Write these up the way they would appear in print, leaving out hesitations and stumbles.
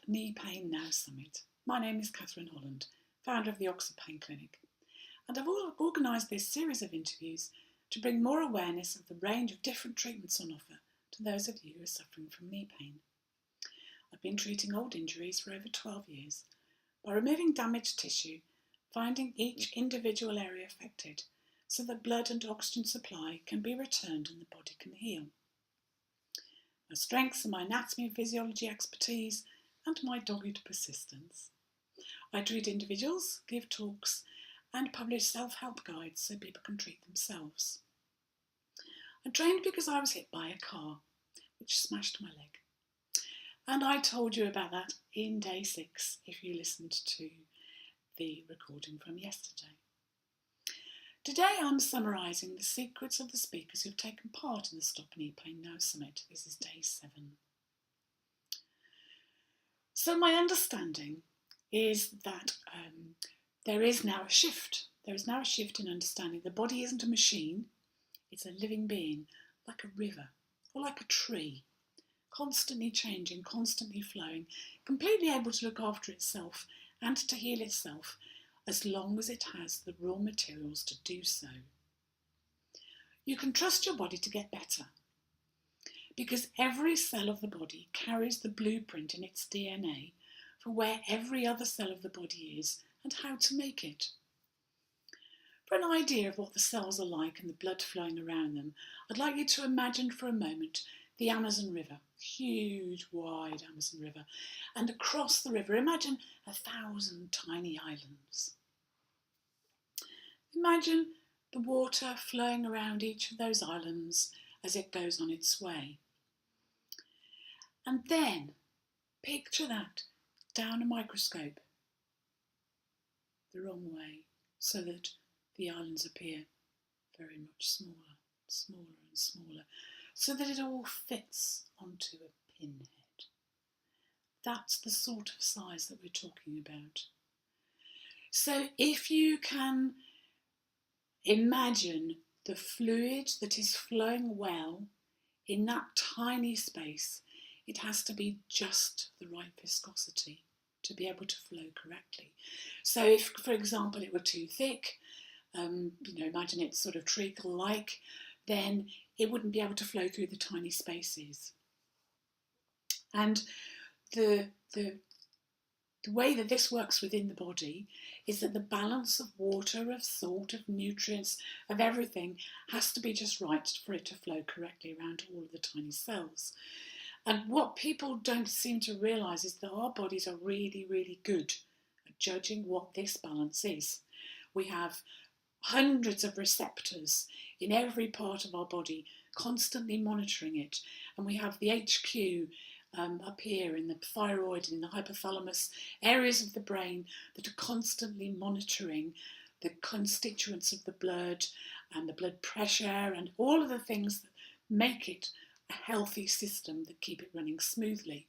Knee Pain Now Summit. My name is Holland, founder of the Oxford Pain Clinic, and I've organised this series of interviews to bring more awareness of the range of different treatments on offer to those of you who are suffering from knee pain. I've been treating old injuries for over 12 years by removing damaged tissue, finding each individual area affected so that blood and oxygen supply can be returned and the body can heal. My strengths are my anatomy and physiology expertise and my dogged persistence. I treat individuals, give talks and publish self-help guides so people can treat themselves. I'm trained because I was hit by a car which smashed my leg. And I told you about that in day 6 if you listened to the recording from yesterday. Today I'm summarising the secrets of the speakers who've taken part in the Stop Knee Pain Now Summit. This is day 7. So my understanding is that there is now a shift. There is now a shift in understanding the body isn't a machine, it's a living being, like a river or like a tree, constantly changing, constantly flowing, completely able to look after itself and to heal itself as long as it has the raw materials to do so. You can trust your body to get better because every cell of the body carries the blueprint in its DNA for where every other cell of the body is and how to make it. For an idea of what the cells are like and the blood flowing around them, I'd like you to imagine for a moment the Amazon River, huge, wide Amazon River, and across the river, imagine 1,000 tiny islands. Imagine the water flowing around each of those islands as it goes on its way. And then picture that down a microscope the wrong way so that the islands appear very much smaller, smaller and smaller, so that it all fits onto a pinhead. That's the sort of size that we're talking about. So if you can imagine the fluid that is flowing well in that tiny space, it has to be just the right viscosity to be able to flow correctly. So if, for example, it were too thick, imagine it's sort of treacle-like, then it wouldn't be able to flow through the tiny spaces. And the way that this works within the body is that the balance of water, of salt, of nutrients, of everything has to be just right for it to flow correctly around all of the tiny cells. And what people don't seem to realise is that our bodies are really, really good at judging what this balance is. We have hundreds of receptors in every part of our body, constantly monitoring it. And we have the HQ up here in the thyroid and in the hypothalamus, areas of the brain that are constantly monitoring the constituents of the blood and the blood pressure and all of the things that make it a healthy system that keep it running smoothly.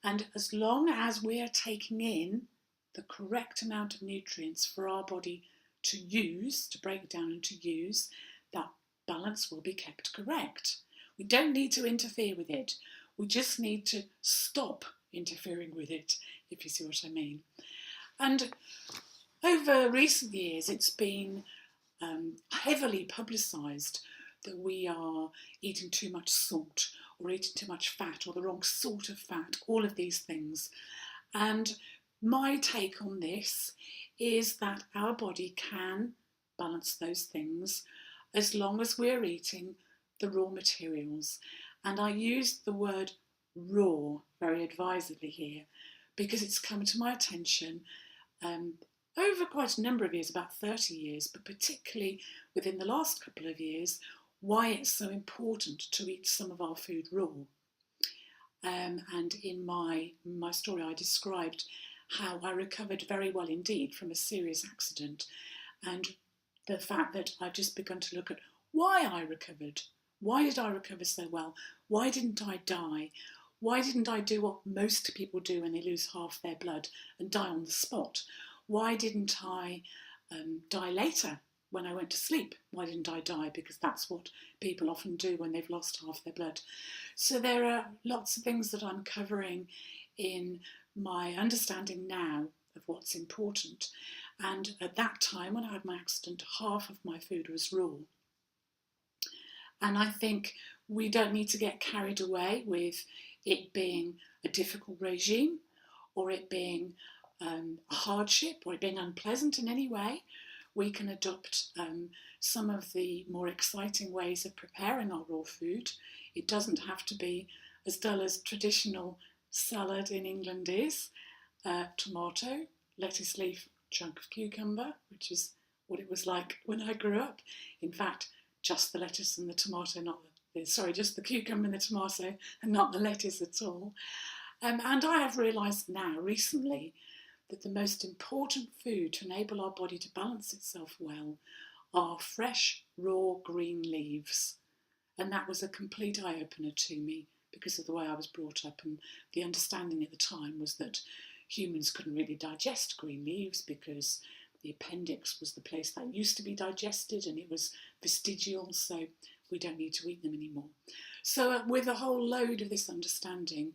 And as long as we are taking in the correct amount of nutrients for our body to use, to break down and to use, that balance will be kept correct. We don't need to interfere with it. We just need to stop interfering with it, if you see what I mean. And over recent years, it's been heavily publicised that we are eating too much salt or eating too much fat or the wrong sort of fat, all of these things. And my take on this is that our body can balance those things as long as we're eating the raw materials. And I use the word raw very advisedly here because it's come to my attention over quite a number of years, about 30 years, but particularly within the last couple of years, why it's so important to eat some of our food raw. And in my story I described how I recovered very well indeed from a serious accident, and the fact that I've just begun to look at why I recovered. Why did I recover so well? Why didn't I die? Why didn't I do what most people do when they lose half their blood and die on the spot? Why didn't I die later when I went to sleep? Why didn't I die? Because that's what people often do when they've lost half their blood. So there are lots of things that I'm covering in my understanding now of what's important. And at that time, when I had my accident, half of my food was raw. And I think we don't need to get carried away with it being a difficult regime, or it being a hardship, or it being unpleasant in any way. We can adopt some of the more exciting ways of preparing our raw food. It doesn't have to be as dull as traditional salad in England is. Tomato, lettuce leaf, chunk of cucumber, which is what it was like when I grew up. In fact, just the lettuce and the tomato, just the cucumber and the tomato, and not the lettuce at all. And I have realised now, recently, that the most important food to enable our body to balance itself well are fresh, raw green leaves. And that was a complete eye-opener to me because of the way I was brought up, and the understanding at the time was that humans couldn't really digest green leaves because the appendix was the place that used to be digested, and it was vestigial, so we don't need to eat them anymore. So with a whole load of this understanding,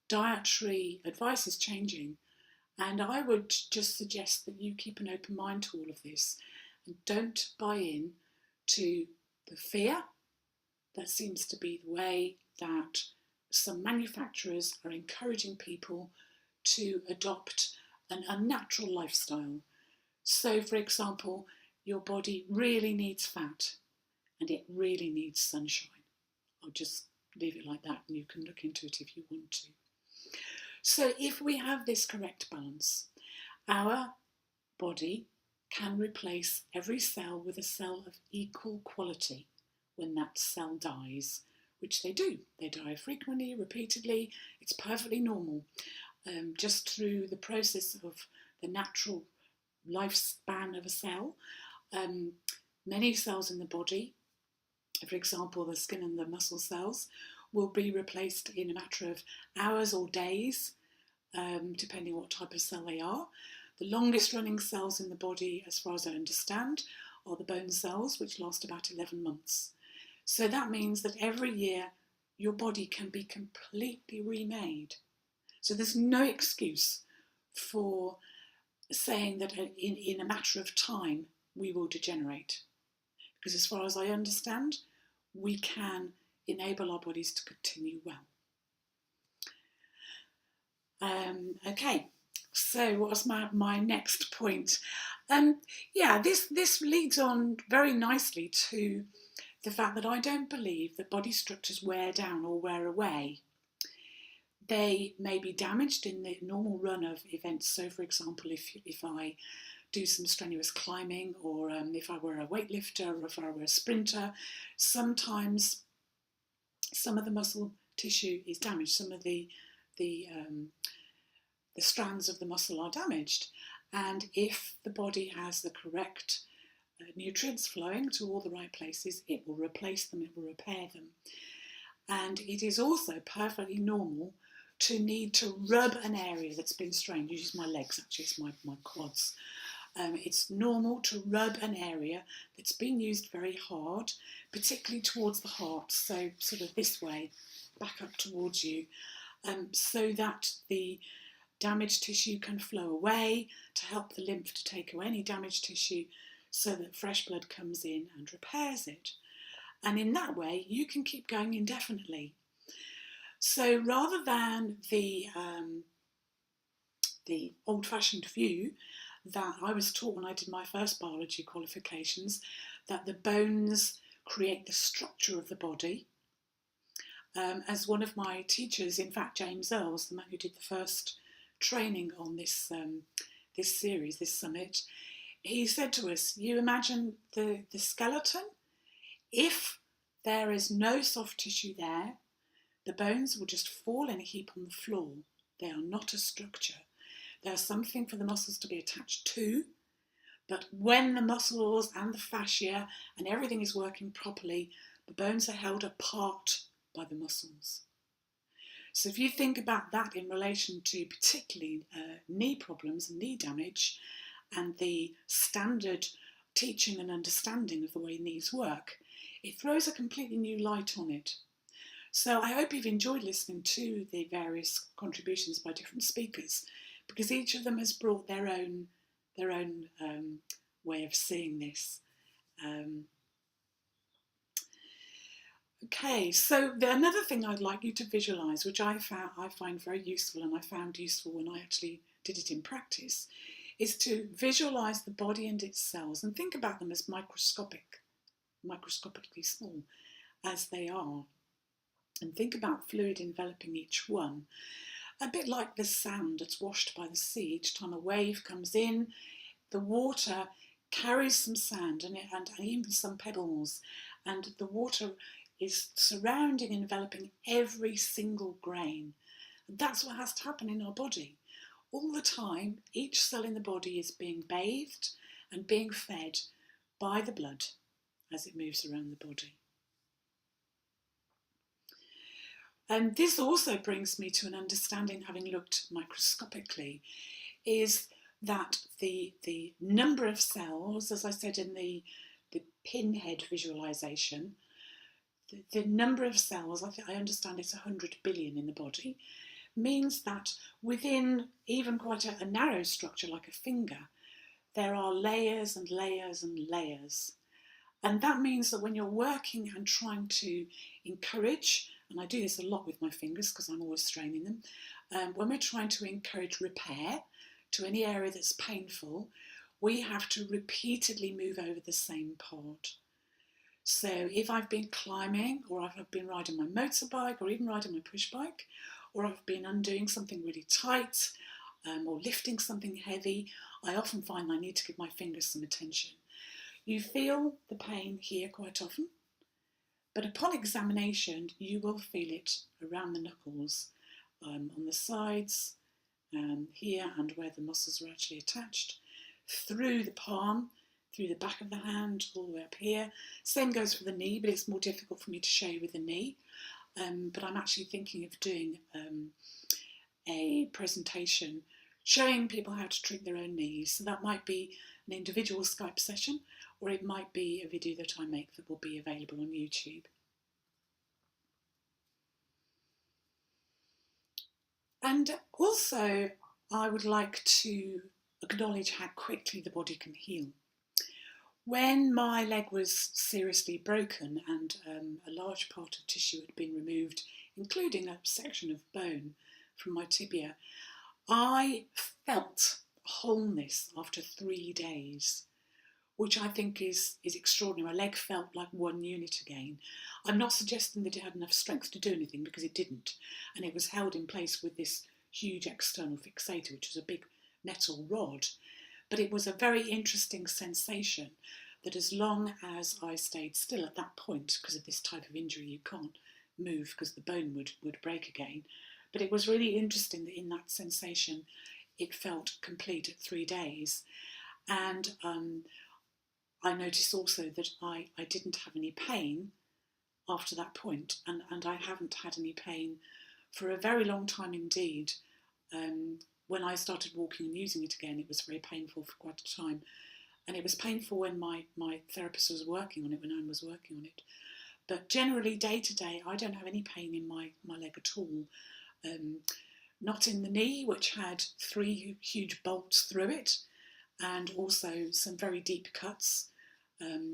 dietary advice is changing, and I would just suggest that you keep an open mind to all of this and don't buy in to the fear that seems to be the way that some manufacturers are encouraging people to adopt an unnatural lifestyle. So, for example, your body really needs fat and it really needs sunshine. I'll just leave it like that, and you can look into it if you want to. So if we have this correct balance, our body can replace every cell with a cell of equal quality when that cell dies, which they do. They die frequently, repeatedly. It's perfectly normal. Just through the process of the natural lifespan of a cell, many cells in the body, for example, the skin and the muscle cells, will be replaced in a matter of hours or days, depending on what type of cell they are. The longest running cells in the body, as far as I understand, are the bone cells, which last about 11 months. So that means that every year your body can be completely remade. So there's no excuse for saying that in a matter of time we will degenerate. Because as far as I understand, we can enable our bodies to continue well. Okay, so what's my next point? This leads on very nicely to the fact that I don't believe that body structures wear down or wear away. They may be damaged in the normal run of events. So, for example, if I do some strenuous climbing, or if I were a weightlifter, or if I were a sprinter, sometimes some of the muscle tissue is damaged. Some of the strands of the muscle are damaged, and if the body has the correct nutrients flowing to all the right places, it will replace them, it will repair them. And it is also perfectly normal to need to rub an area that's been strained. Usually my legs, actually, it's my quads. It's normal to rub an area that's been used very hard, particularly towards the heart, so sort of this way, back up towards you, so that the damaged tissue can flow away, to help the lymph to take away any damaged tissue, so that fresh blood comes in and repairs it. And in that way, you can keep going indefinitely. So rather than the old-fashioned view that I was taught when I did my first biology qualifications, that the bones create the structure of the body, as one of my teachers, in fact James Earls, the man who did the first training on this series, this summit, he said to us, you imagine the skeleton. If there is no soft tissue there, the bones will just fall in a heap on the floor. They are not a structure. They are something for the muscles to be attached to, but when the muscles and the fascia and everything is working properly, the bones are held apart by the muscles. So if you think about that in relation to particularly knee problems and knee damage, and the standard teaching and understanding of the way knees work, it throws a completely new light on it. So I hope you've enjoyed listening to the various contributions by different speakers, because each of them has brought their own way of seeing this. Okay, so another thing I'd like you to visualise, which I find very useful, and I found useful when I actually did it in practice, is to visualise the body and its cells and think about them as microscopically small as they are, and think about fluid enveloping each one, a bit like the sand that's washed by the sea. Each time a wave comes in, the water carries some sand and even some pebbles, and the water is surrounding and enveloping every single grain. And that's what has to happen in our body. All the time, each cell in the body is being bathed and being fed by the blood as it moves around the body. And this also brings me to an understanding, having looked microscopically, is that the number of cells, as I said in the pinhead visualisation, the number of cells, I understand it's 100 billion in the body, means that within even quite a narrow structure like a finger, there are layers and layers and layers. And that means that when you're working and trying to encourage, and I do this a lot with my fingers because I'm always straining them, when we're trying to encourage repair to any area that's painful, we have to repeatedly move over the same part. So if I've been climbing, or I've been riding my motorbike, or even riding my push bike, or I've been undoing something really tight, or lifting something heavy, I often find I need to give my fingers some attention. You feel the pain here quite often, but upon examination, you will feel it around the knuckles, on the sides, here, and where the muscles are actually attached, through the palm, through the back of the hand, all the way up here. Same goes for the knee, but it's more difficult for me to show you with the knee. But I'm actually thinking of doing a presentation showing people how to treat their own knees. So that might be an individual Skype session, or it might be a video that I make that will be available on YouTube. And also, I would like to acknowledge how quickly the body can heal. When my leg was seriously broken and a large part of tissue had been removed, including a section of bone from my tibia, I felt wholeness after 3 days, which I think is extraordinary. My leg felt like one unit again. I'm not suggesting that it had enough strength to do anything, because it didn't, and it was held in place with this huge external fixator, which was a big metal rod. But it was a very interesting sensation that as long as I stayed still at that point, because of this type of injury you can't move because the bone would break again, but it was really interesting that in that sensation it felt complete at 3 days. And I noticed also that I didn't have any pain after that point, and I haven't had any pain for a very long time indeed. When I started walking and using it again, it was very painful for quite a time. And it was painful when my therapist was working on it, when Anne was working on it. But generally, day to day, I don't have any pain in my leg at all. Not in the knee, which had 3 huge bolts through it, and also some very deep cuts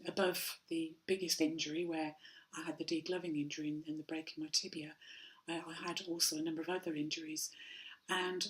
above the biggest injury, where I had the degloving injury and the break in my tibia. I had also a number of other injuries. And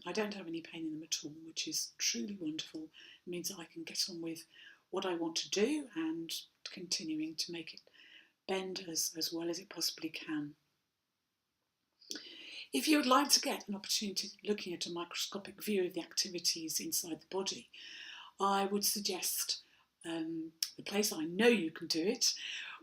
I don't have any pain in them at all, which is truly wonderful. It means that I can get on with what I want to do and continuing to make it bend as well as it possibly can. If you would like to get an opportunity looking at a microscopic view of the activities inside the body, I would suggest the place I know you can do it,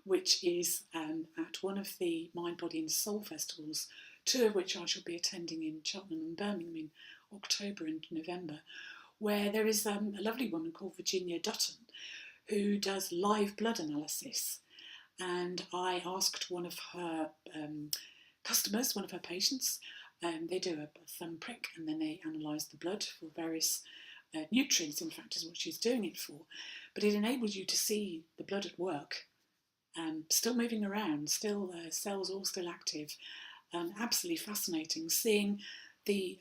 which is at one of the Mind, Body and Soul festivals, 2 of which I shall be attending in Cheltenham and Birmingham in October and November, where there is a lovely woman called Virginia Dutton who does live blood analysis. And I asked one of her customers, one of her patients, they do a thumb prick and then they analyse the blood for various nutrients, in fact, is what she's doing it for. But it enables you to see the blood at work still moving around, still cells all still active. Absolutely fascinating seeing the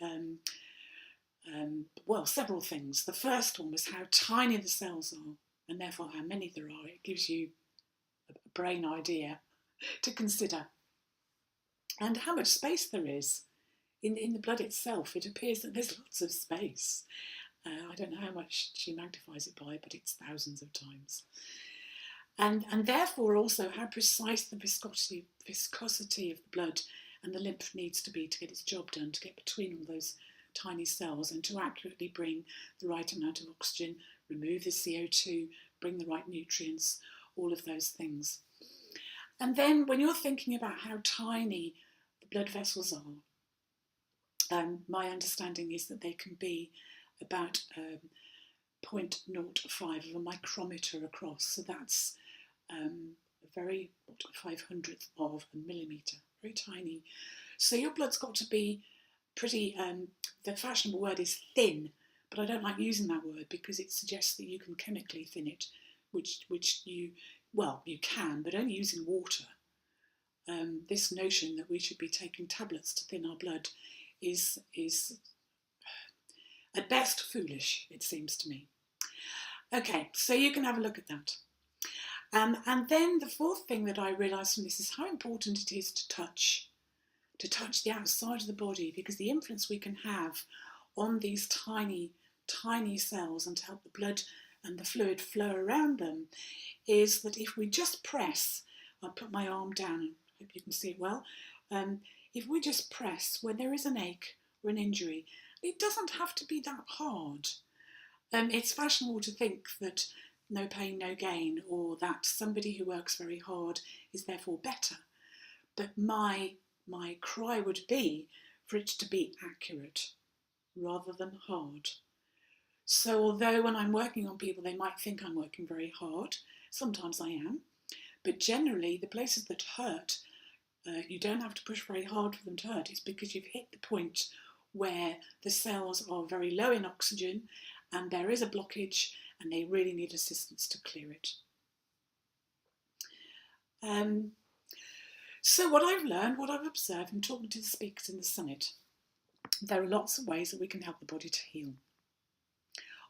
well, several things. The first one was how tiny the cells are, and therefore how many there are. It gives you a brain idea to consider. And how much space there is in the blood itself. It appears that there's lots of space. I don't know how much she magnifies it by, but it's thousands of times. And therefore also how precise the viscosity of the blood and the lymph needs to be to get its job done, to get between all those tiny cells and to accurately bring the right amount of oxygen, remove the CO2, bring the right nutrients, all of those things. And then when you're thinking about how tiny the blood vessels are, my understanding is that they can be about 0.05 of a micrometre across. So that's a very 500th of a millimetre, very tiny. So your blood's got to be pretty, the fashionable word is thin, but I don't like using that word because it suggests that you can chemically thin it, which you can, but only using water. This notion that we should be taking tablets to thin our blood is at best foolish, it seems to me. Okay, so you can have a look at that. And then the fourth thing that I realised from this is how important it is to touch the outside of the body, because the influence we can have on these tiny, tiny cells and to help the blood and the fluid flow around them is that if we just press, I'll put my arm down, I hope you can see it well, if we just press when there is an ache or an injury, it doesn't have to be that hard. It's fashionable to think that no pain, no gain, or that somebody who works very hard is therefore better. But my cry would be for it to be accurate rather than hard. So although when I'm working on people, they might think I'm working very hard, sometimes I am, but generally the places that hurt, you don't have to push very hard for them to hurt. It's because you've hit the point where the cells are very low in oxygen and there is a blockage and they really need assistance to clear it. So what I've learned, what I've observed from talking to the speakers in the summit, there are lots of ways that we can help the body to heal.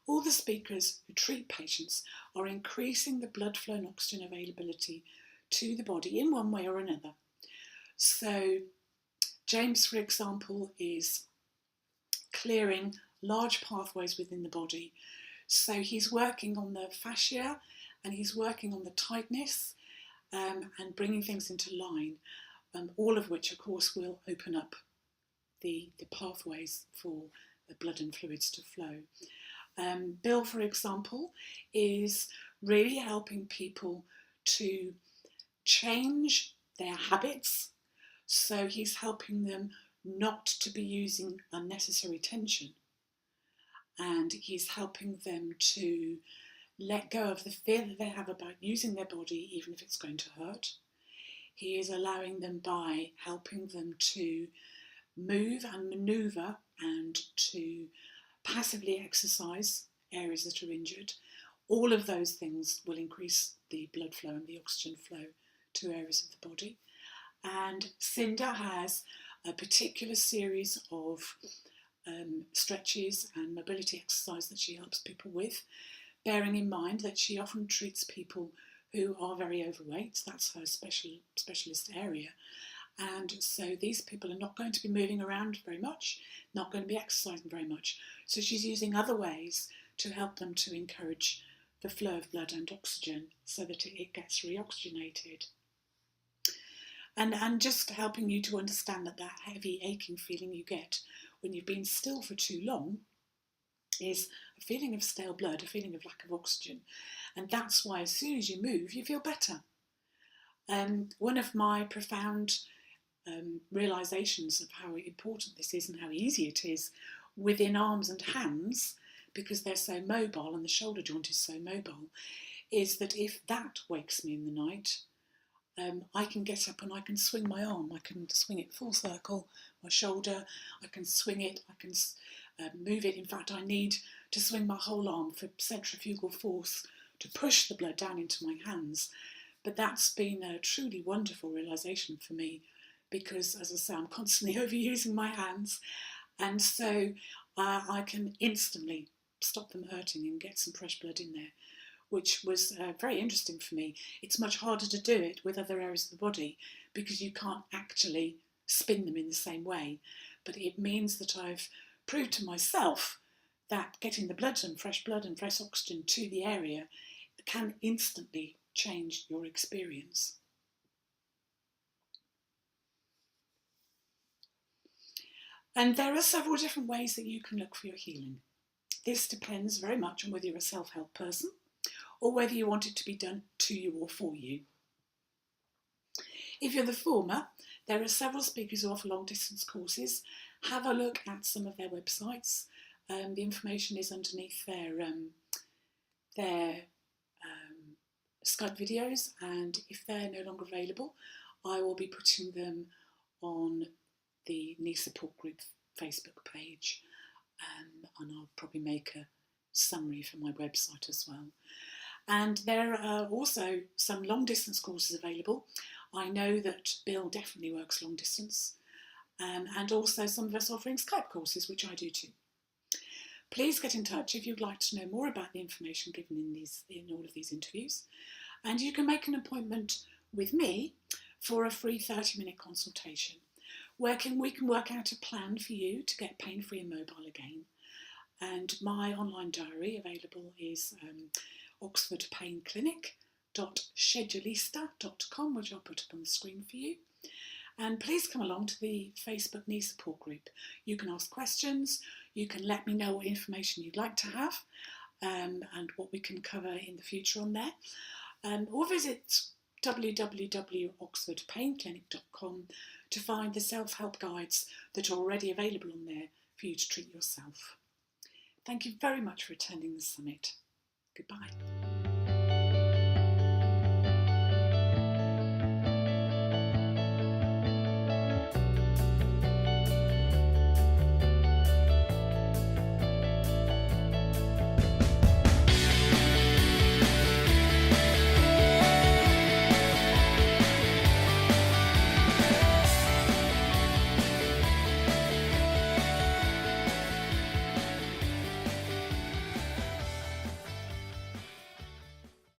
All the speakers who treat patients are increasing the blood flow and oxygen availability to the body in one way or another. So James, for example, is clearing large pathways within the body. So he's working on the fascia and he's working on the tightness and bringing things into line, all of which, of course, will open up the pathways for the blood and fluids to flow. Bill, for example, is really helping people to change their habits. So he's helping them not to be using unnecessary tension. And he's helping them to let go of the fear that they have about using their body, even if it's going to hurt. He is allowing them by helping them to move and manoeuvre and to passively exercise areas that are injured. All of those things will increase the blood flow and the oxygen flow to areas of the body. And Cinda has a particular series of stretches and mobility exercise that she helps people with, bearing in mind that she often treats people who are very overweight. That's her specialist area. And so these people are not going to be moving around very much, not going to be exercising very much. So she's using other ways to help them to encourage the flow of blood and oxygen so that it gets reoxygenated. And just helping you to understand that heavy aching feeling you get when you've been still for too long is a feeling of stale blood, a feeling of lack of oxygen. And that's why as soon as you move, you feel better. One of my profound realisations of how important this is and how easy it is within arms and hands, because they're so mobile and the shoulder joint is so mobile, is that if that wakes me in the night, I can get up and I can swing my arm. I can swing it full circle, my shoulder, I can swing it, I can move it. In fact, I need to swing my whole arm for centrifugal force to push the blood down into my hands, But that's been a truly wonderful realisation for me because, as I say, I'm constantly overusing my hands, and so I can instantly stop them hurting and get some fresh blood in there, which was very interesting for me. It's much harder to do it with other areas of the body because you can't actually spin them in the same way. But it means that I've proved to myself that getting the blood and fresh oxygen to the area can instantly change your experience. And there are several different ways that you can look for your healing. This depends very much on whether you're a self-help person or whether you want it to be done to you or for you. If you're the former, there are several speakers who offer long-distance courses. Have a look at some of their websites. The information is underneath their Skype videos, and if they're no longer available, I will be putting them on the Knee Support Group Facebook page, and I'll probably make a summary for my website as well. And there are also some long distance courses available. I know that Bill definitely works long distance, and also some of us offering Skype courses, which I do too. Please get in touch if you'd like to know more about the information given in all of these interviews, and you can make an appointment with me for a free 30-minute consultation where we can work out a plan for you to get pain-free and mobile again. And my online diary available is oxfordpainclinic.schedulista.com, which I'll put up on the screen for you. And please come along to the Facebook Knee Support Group. You can ask questions, you can let me know what information you'd like to have, and what we can cover in the future on there. Or visit www.oxfordpainclinic.com to find the self-help guides that are already available on there for you to treat yourself. Thank you very much for attending the summit. Goodbye.